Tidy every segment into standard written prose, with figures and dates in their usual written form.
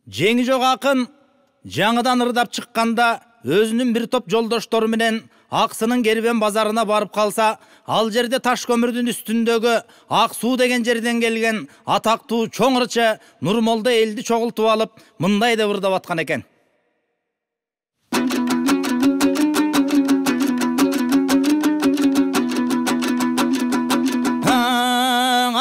Жеңи жок акын жаңыдан ырдап чыкканда өзүнүн бир топ жолдоштору менен Аксынын Кербен базарына барып калса, ал жерде таш көмүрдүн үстүндөгү Ак суу деген жерден келген атактуу чоң ырчы Нурмолдо элди чогултуп алып, мындай деп ырдап аткан экен.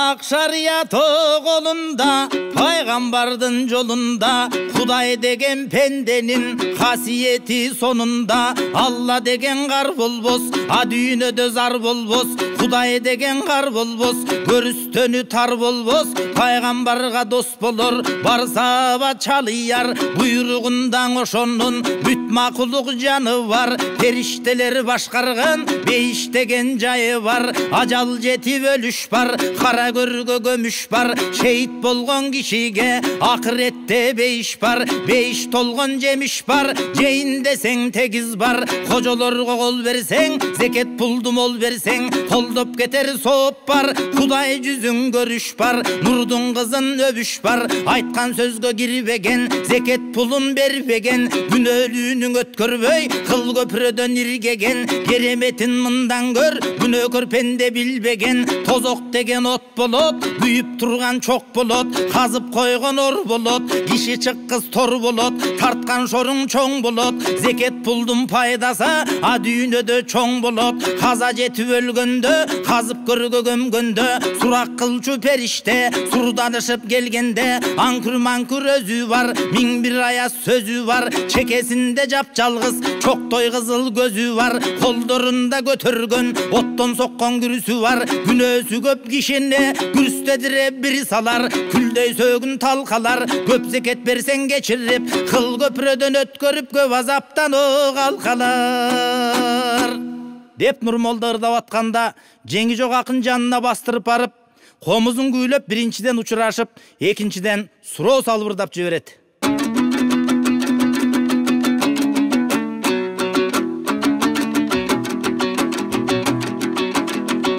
Ак шарият оголунда, пайгамбардын жолунда, Кудай деген пенденин касиети сонунда, Алла деген кар болбос, а дүйнөдө зар болбос, Кудай деген кар болбос, көрүстөнү тар болбос, пайгамбарга дос болор, барсаба чалыяр, буйругундан ошонун бүт макулук жаны бар, периштелер башкарган бейиш деген жайы бар, ажал жетип өлүш бар, кара көргө көмүш бар, шейит болгон кишиге акыретте бейиш бар, бейиш толгон жемиш бар, жейин десең тегиз бар, кожолорго кол берсең, зекет пулду мол берсең, колдоп кетер сооп бар, Кудай жүзүн көрүш бар, нурдун кызын өбүш бар, айткан сөзгө кирбеген, зекет пулун бербеген, күнөөлүүнүң өткөрбөй, кыл көпүрөдөн иргеген, кереметин мындан көр, күнөөкөр пенде билбеген, тозок деген от болот, күйүп турган чок болот, казып койгон ор болот, киши чыккыз тор болот, тарткан шоруң чоң болот, зекет пулдун пайдасы а дүйнөдө чоң болот, каза жетип өлгөндө, казып көргө көмгөндө, сурак кылчу периште, сурданышып келгенде, анкүр манкүр өзү бар, миң бир аяз сөзү бар, чекесинде жапжалгыз, чоктой кызыл көзү бар, колдорунда көтөргөн, оттон соккон күрүсү бар, күнөөсү көп кишини күрстедире бир салар, күлдөй сөгүн талкалар, көп зекет берсең кечирип, кыл көпүрөдөн өткөрүп, көп азаптан калкалар. Деп Нурмолдо ырдап атканда, жеңи жок акын жанына бастырып барып, комузун күүлөп биринчиден учурашып, экинчиден суроо салып ырдап жиберет.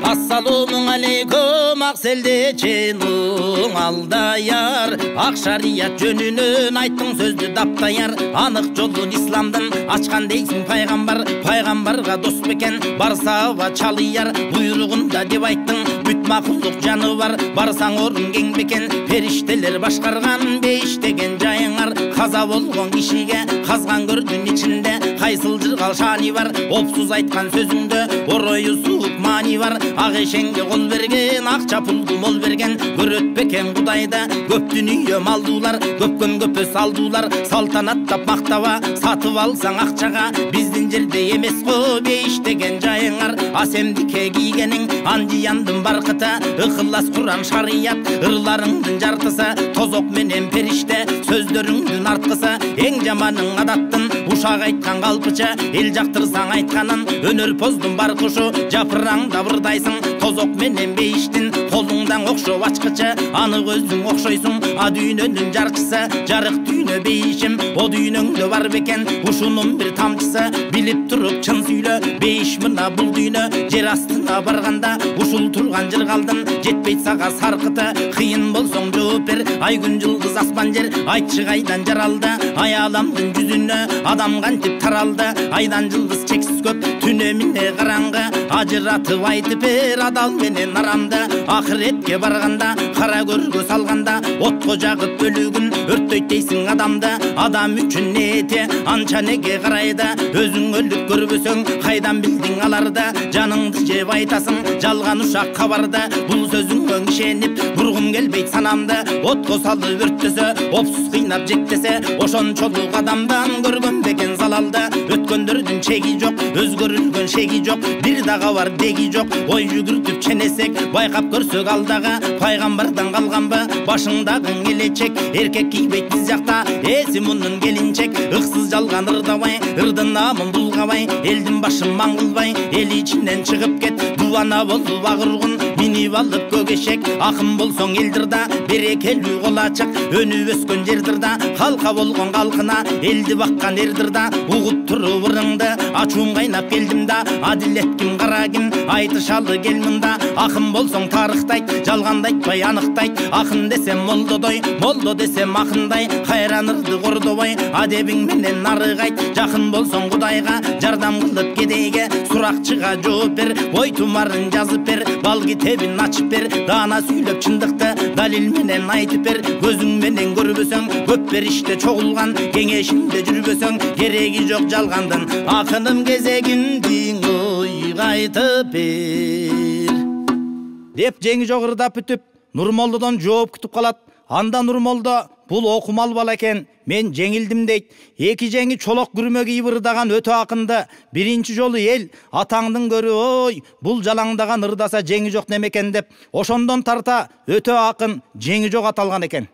Assalamu aleykum akselде ченуң алдаяр, ак шарият жөнүнөн айттың сөздү таптаяр, анык жолун исламдын ачкан дейсиң пайгамбар, пайгамбарга дос бекен, барсаба чалыяр, буйругунда деп айттың, бүт макулук жаны бар, барсаң орун кең бекен, периштелер башкарган бейиш деген жайыңар, каза болгон кишиге казган көрдүн ичинде, кайсыл жыргал шаани бар, опсуз айткан сөзүңдө орою суук маани бар, ак эшеңге кол берген, акча пулду мол берген, көрөт бекен Кудайда көп дүнүйө малдуулар, көпкөн көпө салдуулар, салтанаттап мактаба, сатып алсаң акчага, биздин жерде эмес го бейиш деген жайыңар, асемдике кийгениң, анжияндын баркыты, ыкылас Куран шарият, ырларыңдын жартысы, тозок менен периште, сөздөрүңдүн арткысы, эң жаманың адаттын, ушак айткан калпыча, эл жактырсаң айтканын, өнөр поздун баркушу, жапыраңда ырдайсың, тозок менен бейиштин, колуңдан окшоп ачкычы, аны өзүң окшойсуң, а дүйнөнүн жарчысы, жарык дүйнө бейишим, о дүйнөңдө бар бекен, ушунун бир тамчысы, билип туруп чын сүйлө, бейиш мына бул дүйнө, жер астына барганда, ушул турган жыргалдын, жетпейт сага саркыты, кыйын болсоң жооп бер, ай күн жылдыз асман жер, айтчы кайдан жаралды, аяламдын жүзүнө, адам кантип таралды, айдан жылдыз чексиз көп, түнө эмне караңгы, ажыратып айтып бер адал менен арамды, акыретке барганда, кара көргө салганда, отко жагып өлүгүн өрттөйт дейсиң адамды, адам үчүн эте анча неге карайды, өзүң өлүп көрбөсөң кайдан билдиң аларды, жаныңды жеп айтасың жалган ушак кабарды, бул сөзүңгө ишенип бургум келбейт санамды, отко салып өрттөсө, опсуз кыйнап жектесе, ошончолук адамдан көргөн бекен залалды, өткөндөрдүн чеги жок, өзгөрүлгөн шеги жок, бир дагы бар деги жок, ой жүгүртүп ченесек, байкап көрсөк алдагы, пайгамбардан калганбы, башыңдагы келечек, эркек кийбейт биз жакта, эси мунун келинчек, ыксыз жалган ырдабай, ырдын намын булгабай, элдин башын маң кылбай, эл ичинен чыгып кет, дубана болуп ак ургун, минип алып көгешек. Акын болсоң элдирда берекелүү кол ачык, өнүп өскөн жердирда калка болгон калкына, элди баккан эрдирда угуп туруп ырыңды. Ачуум кайнап келдим да, адилет ким кара ким айтышалы кел мында. Акын болсоң тарыктайт, жалганды айтпай аныктайт. Акын десем молдодой, молдо десем акындай, кайран ырды кордобой адебиң менен арыгайт. Жакын болсоң Кудайга жардам кылып кедейге, суракчыга жооп бер, бой тумарын жазып бер, бал китебин ачып бер, даана сүйлөп чындыкты далил менен айтып бер. Көзүң менен көрбөсөң көп бериште чогулган, кеңешинде жүрбөсөң кереги жок жалгандын. Акыным кезегиндин ойга айтып бер деп жеңи жок ырдап бүтүп Нурмолдодон жооп күтүп калат. Анда Нурмолдо бул окумал бала экен, мен жеңилдим дейт. Эки жеңи чолок күрмө кийип ырдаган өтө акынды биринчи жолу эл атаңдын көрү ой бул жалаңдаган ырдаса жеңи жок немекен деп ошондон тарта өтө акын жеңи жок аталган экен.